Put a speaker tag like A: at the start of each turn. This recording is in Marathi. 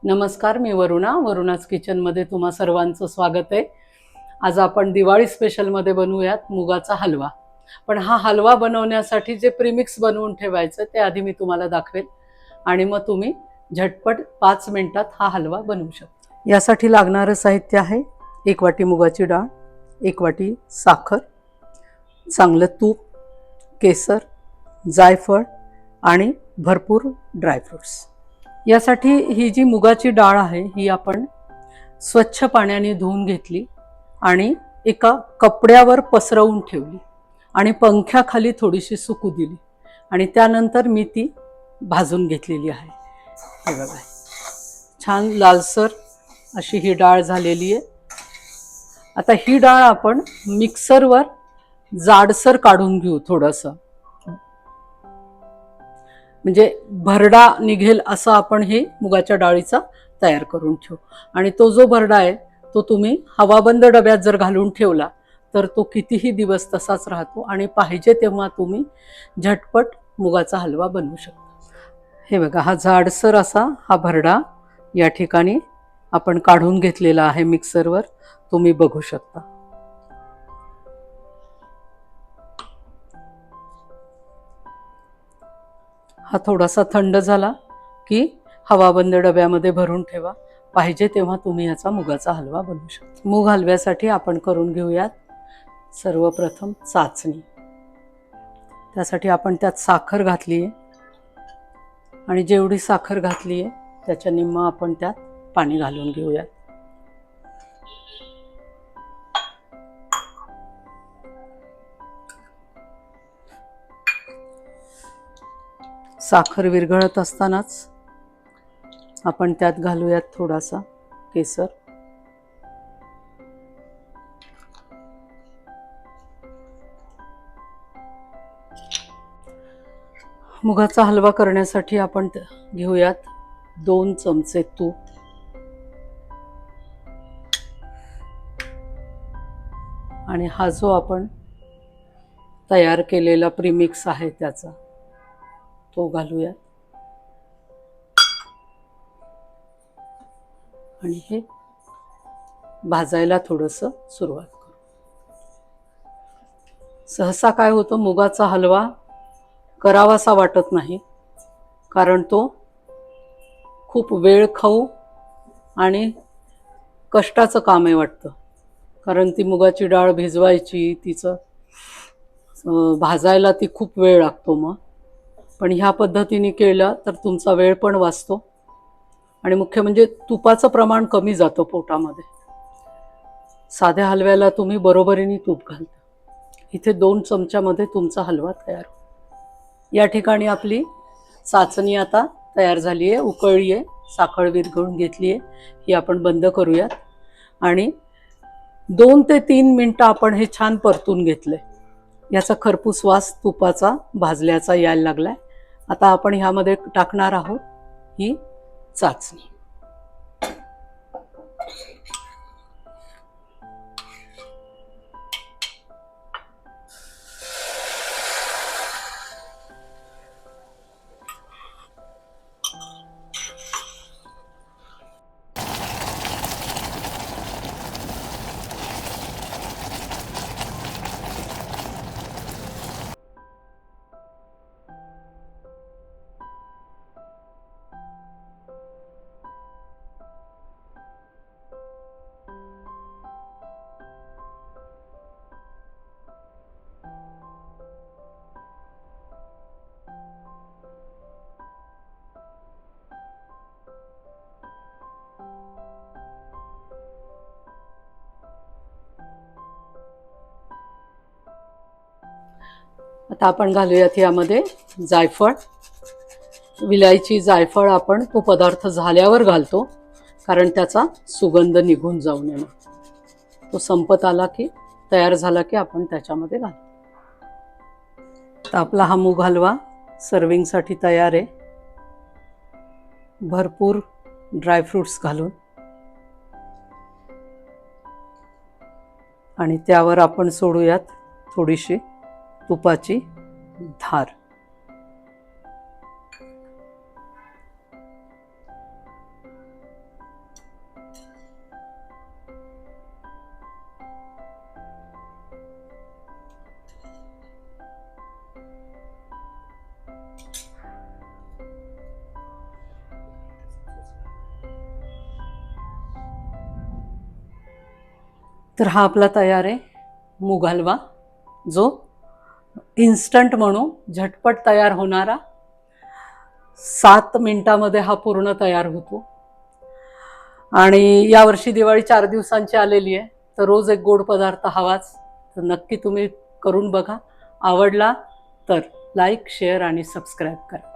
A: नमस्कार, मी वरुणाच किचनमध्ये तुम्हा सर्वांचं स्वागत आहे. आज आपण दिवाळी स्पेशलमध्ये बनवूयात मुगाचा हलवा. पण हा हलवा बनवण्यासाठी जे प्रीमिक्स बनवून ठेवायचं ते आधी मी तुम्हाला दाखवेल आणि मग तुम्ही झटपट 5 मिनिटात हा हलवा बनवू शकता. यासाठी लागणारं साहित्य आहे 1 वाटी मुगाची डाळ, 1 वाटी साखर, चांगलं तूप, केसर, जायफळ आणि भरपूर ड्रायफ्रुट्स. यासाठी ही जी मुगाची डाळ आहे ही आपण स्वच्छ पाण्याने धुवून घेतली आणि एका कपड्यावर पसरवून ठेवली आणि पंख्याखाली थोडीशी सुकू दिली आणि त्यानंतर मी ती भाजून घेतलेली आहे. हे बघा, छान लालसर अशी ही डाळ झालेली आहे. आता ही डाळ आपण मिक्सरवर जाडसर काढून घेऊ, थोडंसं म्हणजे भरडा निघेल असं आपण हे मुगाच्या डाळीचा तयार करून ठेवू. आणि तो जो भरडा आहे तो तुम्ही हवाबंद डब्यात जर घालून ठेवला तर तो कितीही दिवस तसाच राहतो आणि पाहिजे तेव्हा तुम्ही झटपट मुगाचा हलवा बनवू शकता. हे बघा, हा जाडसर असा हा भरडा या ठिकाणी आपण काढून घेतलेला आहे मिक्सरवर, तुम्ही बघू शकता. हा थोडासा थंड झाला की हवाबंद डब्यामध्ये भरून ठेवा, पाहिजे तेव्हा तुम्ही याचा मुगाचा हलवा बनवू शकता. मूग हलव्यासाठी आपण करून घेऊयात सर्वप्रथम चाचणी. त्यासाठी आपण त्यात साखर घातली आहे आणि जेवढी साखर घातली आहे त्याच्या निम्मा आपण त्यात पाणी घालून घेऊयात. साखर विरघळत असतानाच आपण त्यात घालूयात थोडासा केसर, मुगाचा हलवा करण्यासाठी आपण घेऊयात 2 चमचे तूप, आणि हा जो आपण तयार केलेला प्रीमिक्स आहे त्याचा तो घालूयात आणि हे भाजायला थोडंसं सुरुवात करू. सहसा काय होतं, मुगाचा हलवा करावासा वाटत नाही कारण तो खूप वेळ खाऊ आणि कष्टाचं काम आहे वाटतं. कारण ती मुगाची डाळ भिजवायची, तिचं भाजायला ती खूप वेळ लागतो. मग पण ह्या पद्धतीने केलं तर तुमचा वेळ पण वाचतो आणि मुख्य म्हणजे तुपाचं प्रमाण कमी जातं पोटामध्ये. साध्या हलव्याला तुम्ही बरोबरीने तूप घालता. इथे 2 चमच्यामध्ये तुमचा हलवा तयार. या ठिकाणी आपली चाचणी आता तयार झाली आहे, उकळली आहे, साखर विरघळून घेतली आहे. ही आपण बंद करूयात आणि 2 ते 3 मिनिटं आपण हे छान परतून घेतलंय. याचा खरपूस वास तुपाचा भाजल्याचा यायला लागलाय. आता आपण ह्यामध्ये टाकणार आहोत ही चाचणी. आता आपण घालूयात यामध्ये जायफळ, विलायची. जायफळ आपण तो पदार्थ झाल्यावर घालतो कारण त्याचा सुगंध निघून जाऊ नये. तो संपत आला की, तयार झाला की आपण त्याच्यामध्ये घालतो. तर आपला हा मूग हलवा सर्विंगसाठी तयार आहे. भरपूर ड्रायफ्रुट्स घालून आणि त्यावर आपण सोडूयात थोडीशी तुपाची धार. तर हा आपला तयार आहे मूग हलवा, जो इन्स्टंट म्हणू झटपट तयार होणारा. 7 मिनिटामध्ये हा पूर्ण तयार होतो. आणि यावर्षी दिवाळी 4 दिवसांची आलेली आहे, तर रोज एक गोड पदार्थ हवाच. तर नक्की तुम्ही करून बघा. आवडला तर लाईक, शेअर आणि सबस्क्राईब करा.